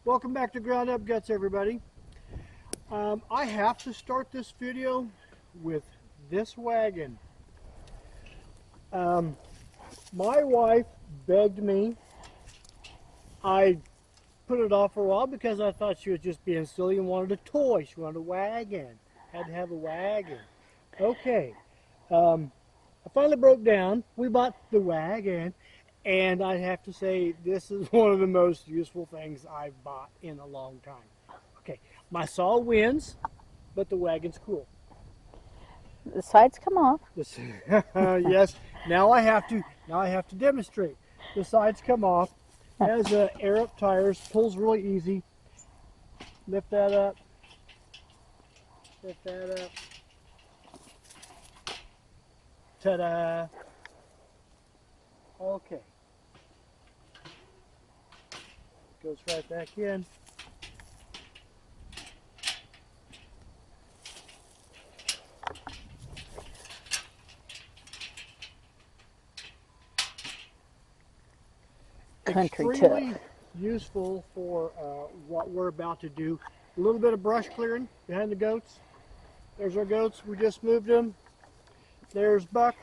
Welcome back to Ground Up Guts, everybody. I have to start this video with this wagon. My wife begged me. I put it off for a while because I thought she was just being silly and wanted a toy. She wanted a wagon. Had to have a wagon. Okay. I finally broke down. We bought the wagon. And I have to say, this is one of the most useful things I've bought in a long time. Okay, my saw wins, but the wagon's cool. The sides come off. This, yes. Now I have to demonstrate. The sides come off. Has air up tires. Pulls really easy. Lift that up. Lift that up. Ta-da! Okay. Goes right back in. Country Extremely tip. useful for what we're about to do. A little bit of brush clearing behind the goats. There's our goats. We just moved them. There's Buck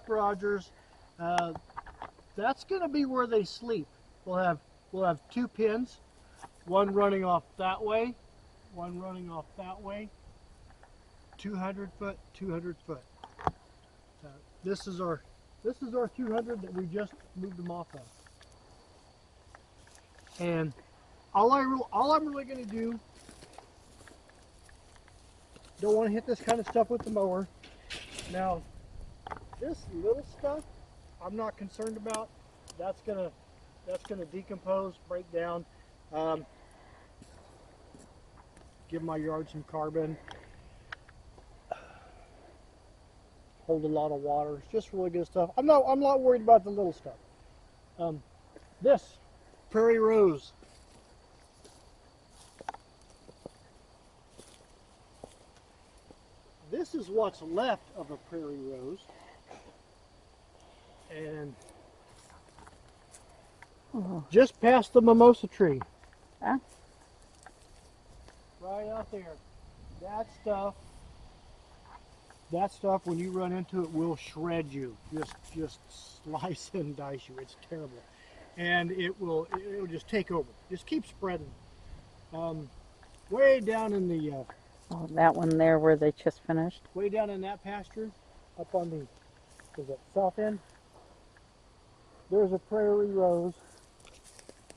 Rogers. That's going to be where they sleep. We'll have two pins, one running off that way, one running off that way. 200 foot, 200 foot. This is our 200 that we just moved them off of. And all I'm really going to do, don't want to hit this kind of stuff with the mower. Now, this little stuff, I'm not concerned about. That's gonna decompose, break down. Give my yard some carbon. Hold a lot of water. It's just really good stuff. I'm not worried about the little stuff. This Prairie Rose. This is what's left of a Prairie Rose. And just past the mimosa tree. Huh? Right out there. That stuff when you run into it will shred you. Just slice and dice you. It's terrible. And it'll just take over. Just keep spreading. Way down in the Oh, that one there where they just finished. way down in that pasture, up on the south end, there's a Prairie Rose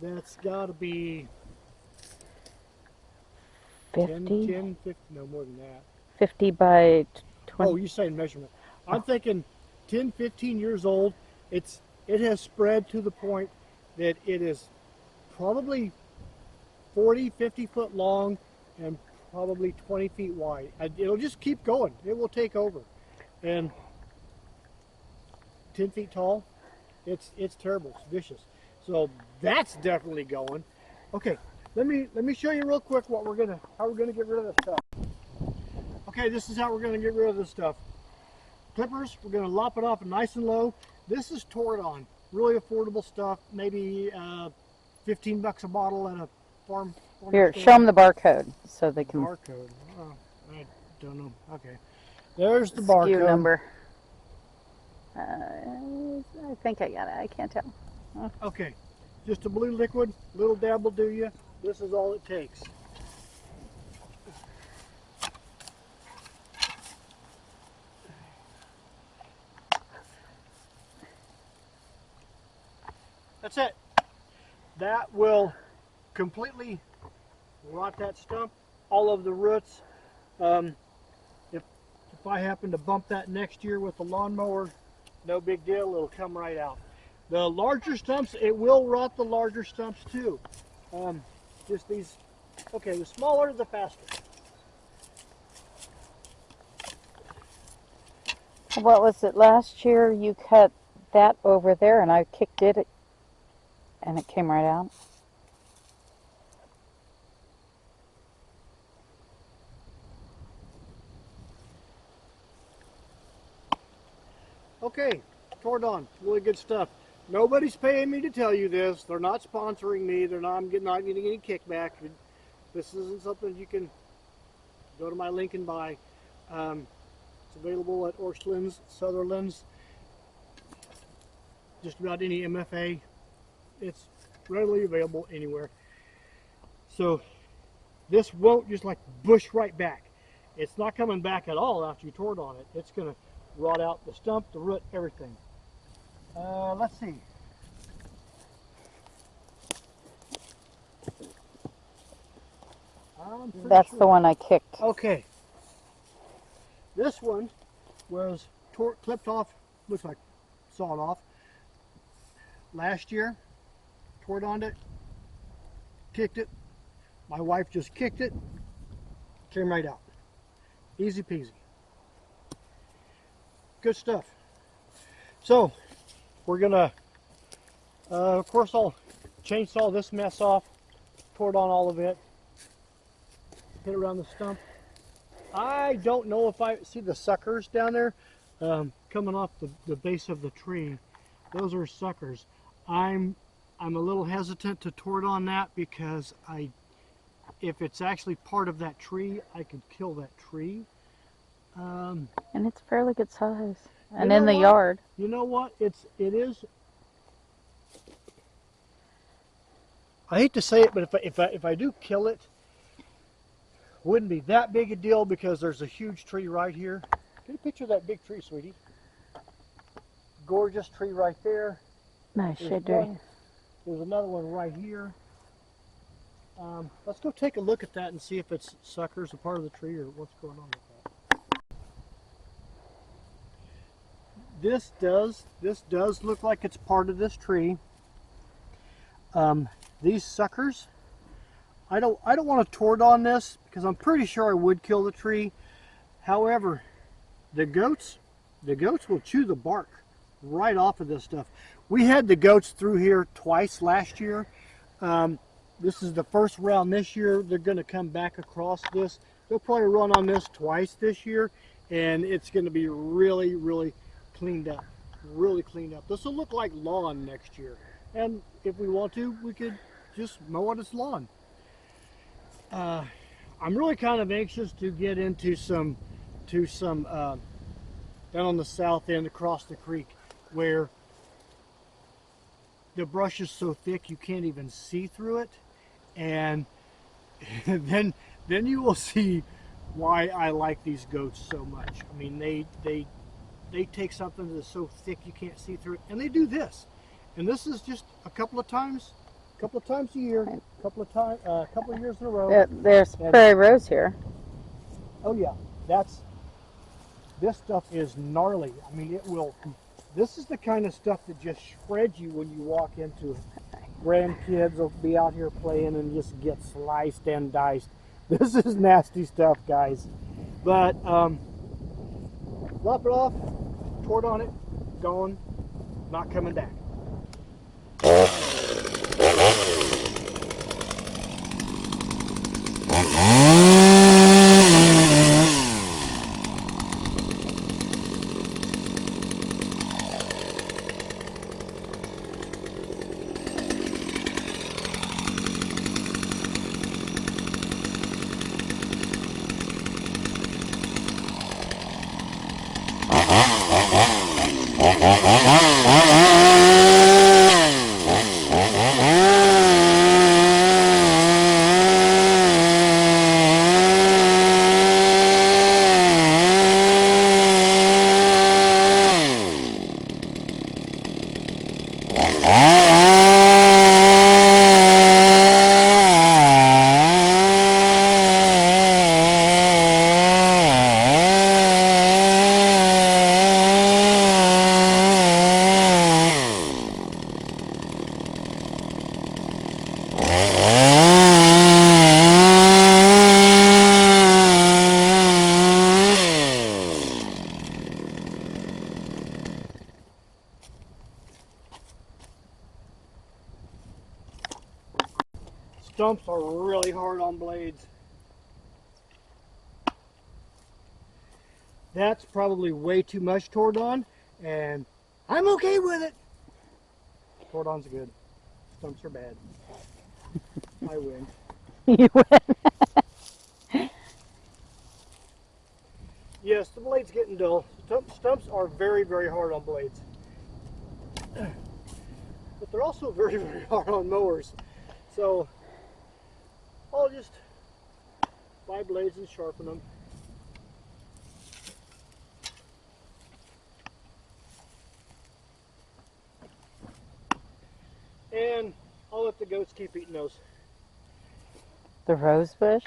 that's got to be 10, 50? 50, no more than that. 50 by 20. Oh, you say measurement. I'm thinking 10, 15 years old. It has spread to the point that it is probably 40, 50 foot long and probably 20 feet wide. It'll just keep going. It will take over. And 10 feet tall, it's terrible. It's vicious. So that's definitely going. Okay, let me show you real quick how we're gonna get rid of this stuff. Okay, this is how we're gonna get rid of this stuff. Clippers, we're gonna lop it off nice and low. This is Toradon, really affordable stuff. Maybe 15 bucks a bottle at a farm Here, store. show them the barcode so they can. Barcode. Oh, I don't know. Okay, there's the SKU barcode. number. I think I got it. I can't tell. Okay, just a blue liquid, little dab will do you. This is all it takes. That's it. That will completely rot that stump, all of the roots. If I happen to bump that next year with the lawnmower, no big deal, it'll come right out. The larger stumps, it will rot the larger stumps too. Just these, okay, the smaller the faster. What was it last year? You cut that over there and I kicked it and it came right out. Okay, Toradon, really good stuff. Nobody's paying me to tell you this. They're not sponsoring me. I'm not getting any kickback. This isn't something you can go to my link and buy. It's available at Orchlands, Sutherlands, just about any MFA. It's readily available anywhere. So this won't just like bush right back. It's not coming back at all after you tore it on it. It's going to rot out the stump, the root, everything. Let's see. That's the one I kicked. Okay. This one was clipped off, looks like sawed off, last year. Tore on it, kicked it. My wife just kicked it, came right out. Easy peasy. Good stuff. So we're gonna, of course, I'll chainsaw this mess off, tore on all of it, hit around the stump. I don't know if I see the suckers down there coming off the base of the tree. Those are suckers. I'm a little hesitant to tore on that because if it's actually part of that tree, I could kill that tree. And it's fairly good size. And in the yard. You know what? It is. I hate to say it, but if I do kill it, wouldn't be that big a deal because there's a huge tree right here. Get a picture of that big tree, sweetie. Gorgeous tree right there. Nice shade tree. There's another one right here. Let's go take a look at that and see if it's suckers, a part of the tree, or what's going on with that. This does look like it's part of this tree. These suckers, I don't want to tort on this because I'm pretty sure I would kill the tree. However, the goats will chew the bark right off of this stuff. We had the goats through here twice last year. This is the first round this year. They're going to come back across this. They'll probably run on this twice this year, and it's going to be really, really cleaned up. Really cleaned up. This will look like lawn next year. And if we want to, we could just mow on its lawn. I'm really kind of anxious to get into some down on the south end across the creek where the brush is so thick you can't even see through it, and then you will see why I like these goats so much. I mean, they take something that's so thick you can't see through it, and they do this. And this is just a couple of times a year, a couple of years in a row. There's prairie rose here. Oh yeah, this stuff is gnarly. I mean, this is the kind of stuff that just shreds you when you walk into it. Grandkids will be out here playing and just get sliced and diced. This is nasty stuff, guys. But lop it off, tort on it, gone, not coming back. Stumps are really hard on blades. That's probably way too much toward on, and I'm okay with it. Cordon's good. Stumps are bad. I win. You win. Yes, the blade's getting dull. Stumps are very, very hard on blades. But they're also very, very hard on mowers. So I'll just buy blades and sharpen them. And I'll let the goats keep eating those. The rose bush?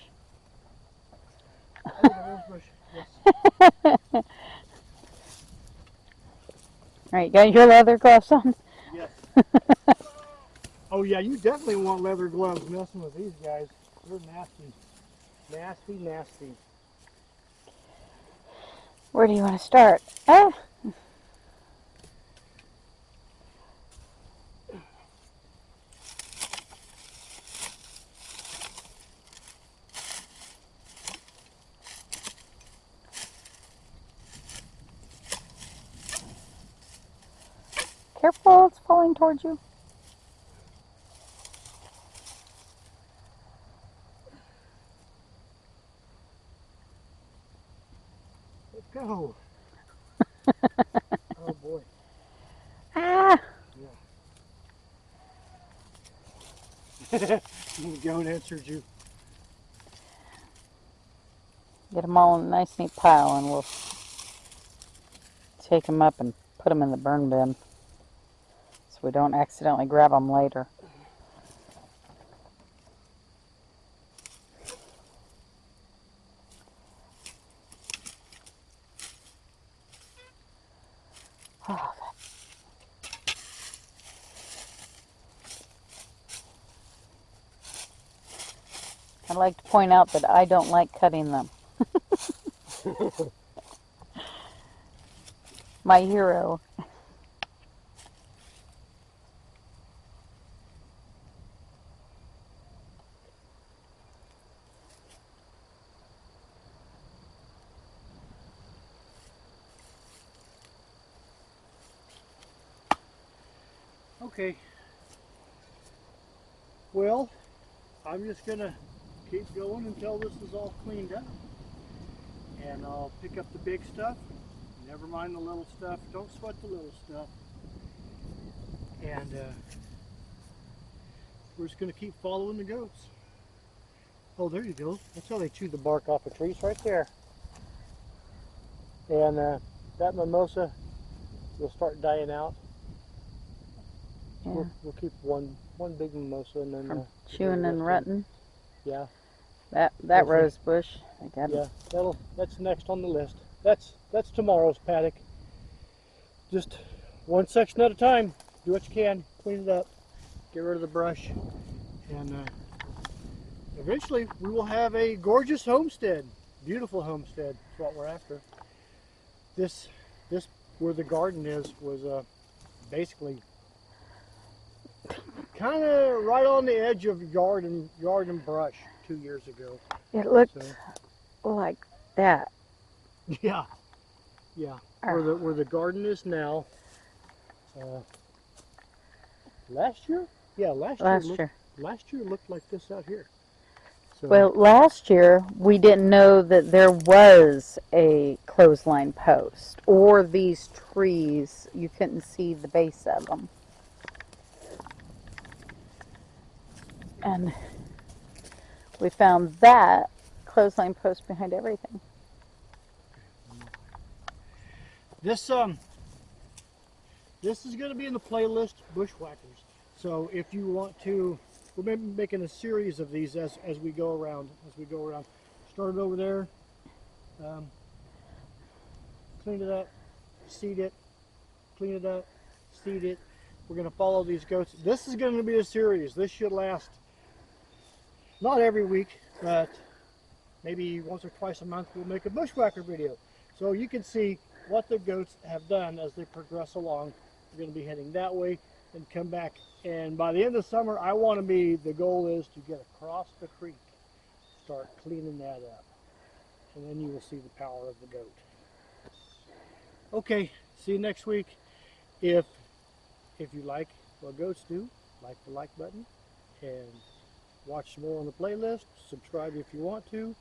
Oh, the rosebush, yes. All right, you got your leather gloves on? Yes. Oh yeah, you definitely want leather gloves messing with these guys. They're nasty. Nasty, nasty. Where do you want to start? Ah, careful, it's falling towards you. Let's go. Oh boy. Ah, Yeah. The goat answered you. get them all in a nice neat pile and we'll take them up and put them in the burn bin so we don't accidentally grab them later. Oh, I'd like to point out that I don't like cutting them. My hero. Okay. Well, I'm just gonna keep going until this is all cleaned up. And I'll pick up the big stuff. Never mind the little stuff. Don't sweat the little stuff. And we're just gonna keep following the goats. Oh, there you go. That's how they chew the bark off of trees, right there. And that mimosa will start dying out. Yeah. We'll keep one big mimosa and then From chewing and rutting. Yeah. That Okay. rose bush. I got it. Yeah, that's next on the list. That's tomorrow's paddock. Just one section at a time. Do what you can. Clean it up. Get rid of the brush. And eventually we will have a gorgeous homestead. Beautiful homestead. That's what we're after. This where the garden is was basically kind of right on the edge of yard and brush 2 years ago. It looked So, like that. yeah. Where the garden is now. Last year? Yeah, last year looked like this out here. So, Well, last year we didn't know that there was a clothesline post or these trees. You couldn't see the base of them. And we found that clothesline post behind everything. this is going to be in the playlist Bushwhackers. So if you want to, we're maybe making a series of these as we go around. Started over there, cleaned it up, seed it, clean it up, seed it. We're going to follow these goats. This is going to be a series. This should last not every week, but maybe once or twice a month we'll make a bushwhacker video. So you can see what the goats have done as they progress along. We're going to be heading that way and come back. And by the end of summer, the goal is to get across the creek, start cleaning that up. And then you will see the power of the goat. Okay, see you next week. If you like what goats do. Like the like button and watch some more on the playlist. Subscribe if you want to.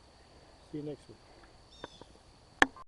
See you next week.